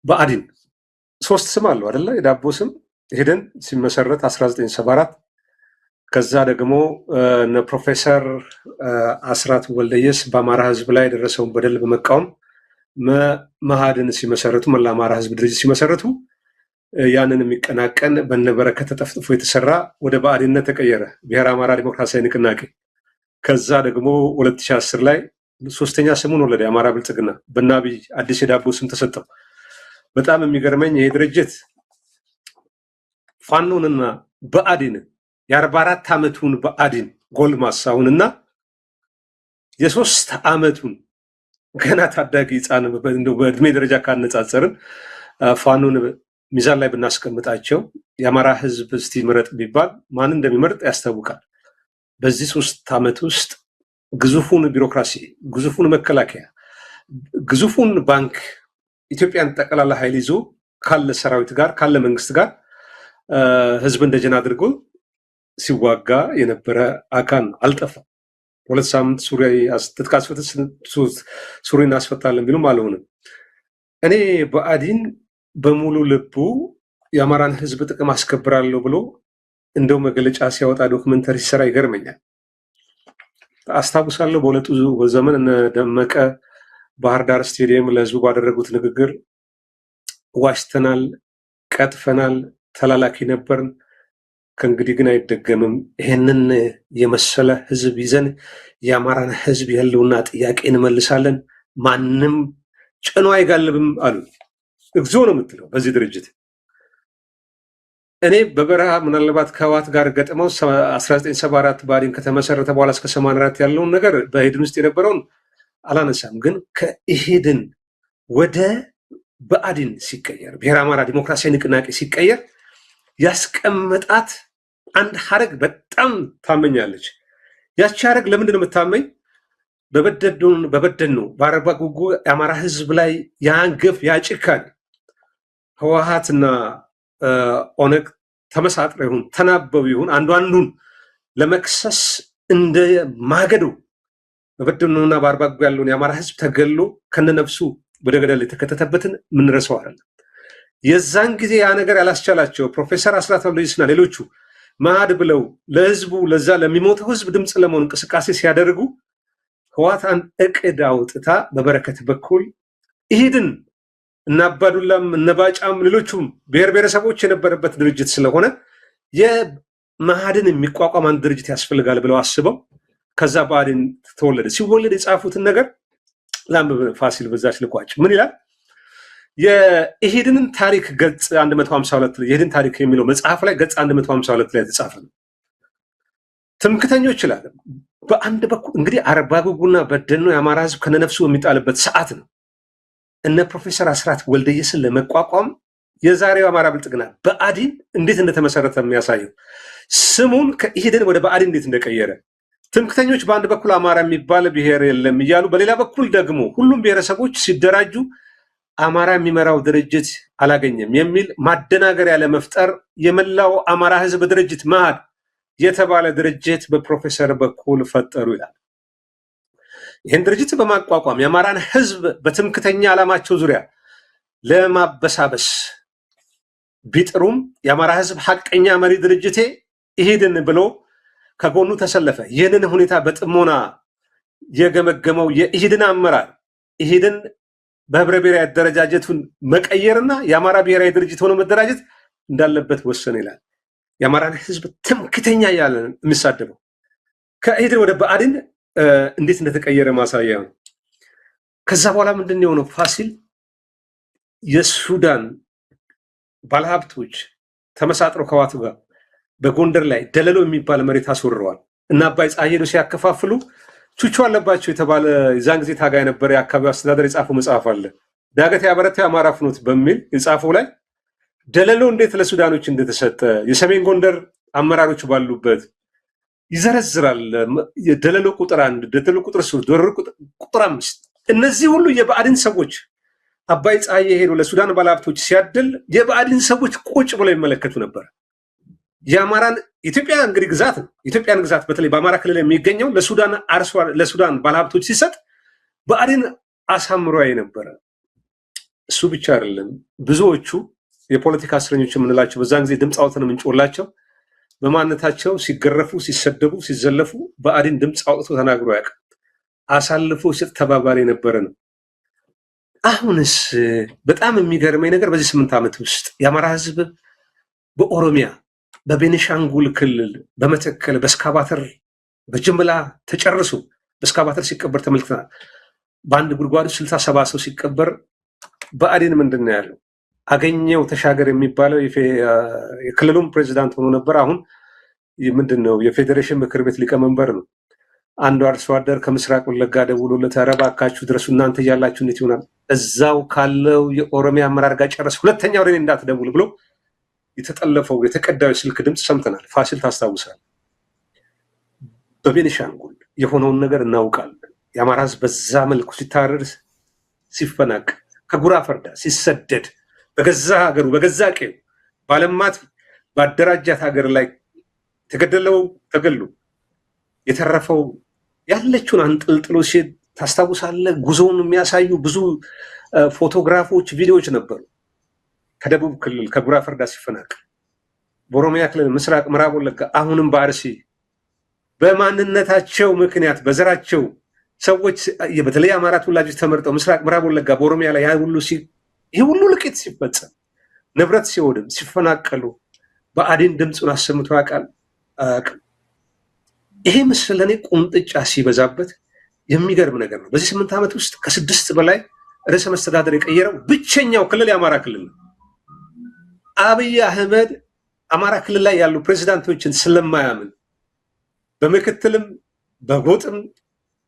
ብአዴን ሶስት ስም አለው አይደለ? የዳቦ ስም ኢህዴን ሲመሰረት 1974 ከዛ ደግሞ እነ ፕሮፌሰር አስራት ወልደየስ በአማራ ህዝብ ላይ የደረሰውን በደል በመቃወም መኢአድን ሲመሰረቱ መላ አማራ ህዝብ ድርጅት ሲመሰረቱ ያንን የሚቀናቀን በነበረከት ተጠፍጥፎ የተሰራ ወደ ብአዴንነት ተቀየረ፣ ብሔረ አማራ ዲሞክራሲያዊ ንቅናቄ። ከዛ ደግሞ 2010 ላይ ሶስተኛ ስሙን ወለደ፣ የአማራ ብልጽግና። በአብይ አዲስ የዳቦ ስም ተሰጠው። በጣም የሚገርመኝ ይሄ ድርጅት ፋኖንና ብአዴንን የ44 ዓመቱን ብአዴን ጎልማሳውንና የ3 ዓመቱን ገና ታዳጊ ህፃን በእድሜ ደረጃ ካነጻጸርን ፋኖን ሚዛን ላይ ብናስቀምጣቸው የአማራ ህዝብ እስቲ ምረጥ ቢባል ማን እንደሚመርጥ ያስታውቃል። በዚህ 3 ዓመት ውስጥ ግዙፉን ቢሮክራሲ፣ ግዙፉን መከላከያ፣ ግዙፉን ባንክ ኢትዮጵያን ጠቅላላ ኃይል ይዞ ካለ ሰራዊት ጋር ካለ መንግስት ጋር ህዝብ እንደጀና አድርጎ ሲዋጋ የነበረ አካል ነው። አልጠፋም። 2 ሳምንት ትጥቅ አስፈትተን ሱሪ እናስፈታለን ቢሉም አልሆነም። እኔ ብአዴን በሙሉ ልቡ የአማራን ህዝብ ጥቅም አስከብራለሁ ብሎ እንደው መግለጫ ሲያወጣ ዶክመንተሪ ሲሰራ ይገርመኛል። አስታውሳለሁ በሁለቱ ዘመን እነ ደመቀ ባህር ዳር ስቴዲየም ለህዝቡ ባደረጉት ንግግር ዋሽተናል፣ ቀጥፈናል፣ ተላላኪ ነበርን፣ ከእንግዲህ ግን አይደገምም፣ ይህንን የመሰለ ህዝብ ይዘን የአማራን ህዝብ የህልውና ጥያቄ እንመልሳለን፣ ማንም ጭኖ አይጋልብም አሉ። እግዚኦ ነው የምትለው በዚህ ድርጅት። እኔ በበረሃ ምናልባት ከህወሓት ጋር ገጥመው 1974 ብአዴን ከተመሰረተ በኋላ እስከ 84 ያለውን ነገር በኢህዴን ውስጥ የነበረውን አላነሳም። ግን ከኢህዴን ወደ ብአዴን ሲቀየር ብሔረ አማራ ዲሞክራሲያዊ ንቅናቄ ሲቀየር ያስቀመጣት አንድ ሀረግ በጣም ታመኛለች። ያቺ ሀረግ ለምንድን ነው የምታመኝ? በበደኖ በአርባ ጉጉ የአማራ ህዝብ ላይ ያን ግፍ ያጭካል ህወሓትና ኦነግ ተመሳጥረው ይሁን ተናበው ይሁን አንዱ አንዱን ለመክሰስ እንደ ማገዶ በበደኖና በአርባ ጉጉ ያለውን የአማራ ህዝብ ተገሎ ከነነፍሱ ወደ ገደል የተከተተበትን ምንረሳው አይደለም። የዛን ጊዜ ያ ነገር ያላስቻላቸው ፕሮፌሰር አስራት ወልደየስና ሌሎቹ መኢአድ ብለው ለህዝቡ ለዛ ለሚሞተው ህዝብ ድምፅ ለመሆን እንቅስቃሴ ሲያደርጉ ህወሓት አንድ እቅድ አውጥታ በበረከት በኩል ኢህዴን እና አባዱላም እነ ባጫም ሌሎቹም ብሔር ብሔረሰቦች የነበረበት ድርጅት ስለሆነ የመኢአድን የሚቋቋም አንድ ድርጅት ያስፈልጋል ብለው አስበው ከዛ ብአዴን ተወለደ። ሲወለድ የጻፉትን ነገር ላምብ ፋሲል በዛች ልቋጭ ምን ይላል? የኢህዴንን ታሪክ ገጽ 152 ላይ የኢህዴን ታሪክ የሚለው መጽሐፍ ላይ ገጽ 152 ላይ የተጻፈ ነው። ትምክተኞች ይላል። በአንድ በኩል እንግዲህ አርባ ጉጉና በደኖ የአማራ ህዝብ ከነነፍሱ የሚጣልበት ሰዓት ነው። እነ ፕሮፌሰር አስራት ወልደየስን ለመቋቋም የዛሬው አማራ ብልጽግና ብአዴን እንዴት እንደተመሰረተ የሚያሳየው ስሙን ከኢህዴን ወደ ብአዴን እንዴት እንደቀየረ፣ ትምክተኞች በአንድ በኩል አማራ የሚባል ብሔር የለም እያሉ በሌላ በኩል ደግሞ ሁሉም ብሔረሰቦች ሲደራጁ አማራ የሚመራው ድርጅት አላገኘም የሚል ማደናገሪያ ለመፍጠር የመላው አማራ ህዝብ ድርጅት መኢአድ የተባለ ድርጅት በፕሮፌሰር በኩል ፈጠሩ ይላል። ይህን ድርጅት በማቋቋም የአማራን ህዝብ በትምክተኛ ዓላማቸው ዙሪያ ለማበሳበስ ቢጥሩም የአማራ ህዝብ ሐቀኛ መሪ ድርጅቴ ኢህዴን ብሎ ከጎኑ ተሰለፈ። ይህንን ሁኔታ በጥሞና የገመገመው የኢህዴን አመራር ኢህዴን በህብረ ብሔራዊ አደረጃጀቱን መቀየርና የአማራ ብሔራዊ ድርጅት ሆኖ መደራጀት እንዳለበት ወሰነ ይላል። የአማራን ህዝብ ትምክተኛ ያለ የሚሳደበው ከኢህዴን ወደ ብአዴን እንዴት እንደተቀየረ ማሳያ ነው። ከዛ በኋላ ምንድን የሆነው ፋሲል የሱዳን ባለሀብቶች ተመሳጥረው ከዋቱ ጋር በጎንደር ላይ ደለሎ የሚባል መሬት አስወርረዋል እና አባይ ፀሐይ ሄዶ ሲያከፋፍሉ ቹቹ አለባቸው የተባለ የዛን ጊዜ ታጋይ ነበር የአካባቢው አስተዳደር የጻፈው መጽሐፍ አለ። ዳገት ያበረታው የአማራ ፍኖት በሚል የጻፈው ላይ ደለሎ እንዴት ለሱዳኖች እንደተሰጠ የሰሜን ጎንደር አመራሮች ባሉበት ይዘረዝራል። የደለሎ ቁጥር 1፣ ደለሎ ቁጥር 3፣ ደለሎ ቁጥር 5 እነዚህ ሁሉ የብአዴን ሰዎች አባይ ፀሐይ ሄዶ ለሱዳን ባለሀብቶች ሲያድል የብአዴን ሰዎች ቁጭ ብለው ይመለከቱ ነበር። የአማራን ኢትዮጵያ እንግዲህ ግዛት ነው። ኢትዮጵያን ግዛት በተለይ በአማራ ክልል የሚገኘው ለሱዳን ባለሀብቶች ሲሰጥ ብአዴን አሳምሮ የነበረ እሱ ብቻ አይደለም፣ ብዙዎቹ የፖለቲካ እስረኞች የምንላቸው በዛን ጊዜ ድምፅ አውጥተን የምንጮላቸው በማንነታቸው ሲገረፉ፣ ሲሰደቡ፣ ሲዘለፉ ብአዴን ድምፅ አውጥቶ ተናግሮ ያውቃል። አሳልፎ ሲሰጥ ተባባሪ የነበረ ነው። አሁንስ በጣም የሚገርመኝ ነገር በዚህ 8 ዓመት ውስጥ የአማራ ህዝብ በኦሮሚያ፣ በቤኒሻንጉል ክልል፣ በመተከል በስካባተር በጅምላ ተጨርሶ በስካባተር ሲቀበር ተመልክተናል። በአንድ ጉድጓድ 60-70 ሰው ሲቀበር ብአዴን ምንድን ነው ያለው? አገኘው ተሻገር የሚባለው የክልሉም ፕሬዚዳንት ሆኖ ነበር። አሁን ምንድን ነው የፌዴሬሽን ምክር ቤት ሊቀመንበር ነው። አንዱ አርሶ አደር ከምስራቅ ወለጋ ደውሎለት ኧረ እባካችሁ ድረሱ እናንተ እያላችሁ እንዴት ይሆናል? እዛው ካለው የኦሮሚያ አመራር ጋር ጨረስ፣ ሁለተኛ ወደ እኔ እንዳትደውል ብሎ የተጠለፈው የተቀዳዩ ስልክ ድምፅ ሰምተናል። ፋሲል ታስታውሳል። በቤኒሻንጉል የሆነውን ነገር እናውቃለን። የአማራ ህዝብ በዛ መልኩ ሲታረድ፣ ሲፈናቅ፣ ከጉራ ፈርዳ ሲሰደድ፣ በገዛ ሀገሩ በገዛ ቀዩ ባለማት ባደራጃት ሀገር ላይ ተገደለው ተገሉ፣ የተረፈው ያለችውን አንጠልጥሎ ሲሄድ ታስታውሳለህ። ጉዞውን የሚያሳዩ ብዙ ፎቶግራፎች፣ ቪዲዮዎች ነበሩ። ከደቡብ ክልል ከጉራ ፈርዳ ሲፈናቀል፣ በኦሮሚያ ክልል ምስራቅ ምዕራብ ወለጋ፣ አሁንም በአርሲ በማንነታቸው ምክንያት በዘራቸው ሰዎች በተለይ አማራ ተወላጆች ተመርጠው ምስራቅ ምዕራብ ወለጋ በኦሮሚያ ላይ ይህ ሁሉ ልቂት ሲፈጸም ንብረት ሲወድም ሲፈናቀሉ ብአዴን ድምፁን አሰምቶ ያውቃል? ይሄ ምስል ለእኔ ቁንጥጫ ሲበዛበት የሚገርም ነገር ነው። በዚህ 8 ዓመት ውስጥ ከ6 በላይ ርዕሰ መስተዳደር የቀየረው ብቸኛው ክልል የአማራ ክልል ነው። አብይ አህመድ አማራ ክልል ላይ ያሉ ፕሬዚዳንቶችን ስለማያምን በምክትልም በጎጥም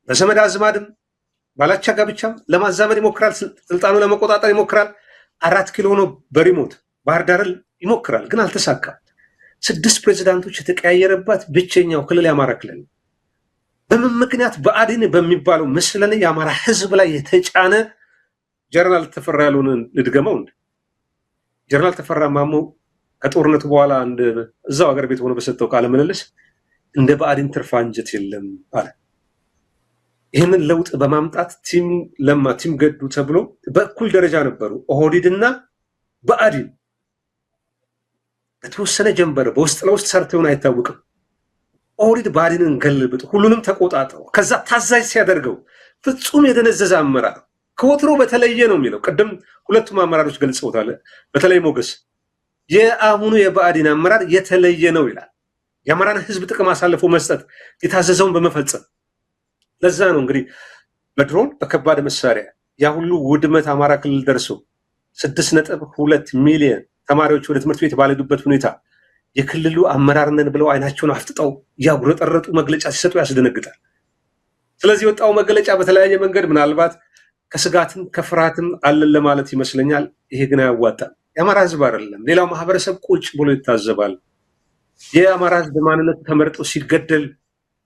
በዘመድ አዝማድም ባላቻ ጋብቻም ለማዛመድ ይሞክራል። ስልጣኑ ለመቆጣጠር ይሞክራል። 4 ኪሎ ነው በሪሞት ባህር ዳርን ይሞክራል፣ ግን አልተሳካም። 6 ፕሬዚዳንቶች የተቀያየረባት ብቸኛው ክልል የአማራ ክልል ነው። በምን ምክንያት? ብአዴን በሚባለው ምስለን የአማራ ህዝብ ላይ የተጫነ ጀነራል ተፈራ ያሉንን ልድገመው። ጀነራል ተፈራ ማሞ ከጦርነቱ በኋላ እዛው ሀገር ቤት ሆኖ በሰጠው ቃለ ምልልስ እንደ ብአዴን ትርፍ አንጀት የለም አለ። ይህንን ለውጥ በማምጣት ቲም ለማ ቲም ገዱ ተብሎ በእኩል ደረጃ ነበሩ ኦህዴድና ብአዴን። በተወሰነ ጀንበር በውስጥ ለውስጥ ሰርተውን አይታወቅም። ኦህዴድ ብአዴንን ገልብጦ ሁሉንም ተቆጣጥሮ ከዛ ታዛዥ ሲያደርገው ፍጹም የደነዘዘ አመራር ከወትሮ በተለየ ነው የሚለው። ቅድም ሁለቱም አመራሮች ገልጸውታል። በተለይ ሞገስ የአሁኑ የብአዴን አመራር የተለየ ነው ይላል። የአማራን ህዝብ ጥቅም አሳልፎ መስጠት፣ የታዘዘውን በመፈጸም ለዛ ነው እንግዲህ በድሮን በከባድ መሳሪያ ያ ሁሉ ውድመት አማራ ክልል ደርሶ 6.2 ሚሊዮን ተማሪዎች ወደ ትምህርት ቤት ባልሄዱበት ሁኔታ የክልሉ አመራር ነን ብለው አይናቸውን አፍጥጠው እያጉረጠረጡ መግለጫ ሲሰጡ ያስደነግጣል። ስለዚህ የወጣው መግለጫ በተለያየ መንገድ ምናልባት ከስጋትም ከፍርሃትም አለን ለማለት ይመስለኛል። ይሄ ግን አያዋጣም። የአማራ ህዝብ አይደለም ሌላው ማህበረሰብ ቁጭ ብሎ ይታዘባል። የአማራ ህዝብ ማንነት ተመርጦ ሲገደል፣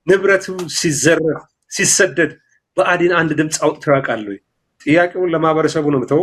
ንብረቱ ሲዘረፍ፣ ሲሰደድ ብአዴን አንድ ድምፅ አውጥቶ ያውቃል ወይ? ጥያቄውን ለማህበረሰቡ ነው የምተው።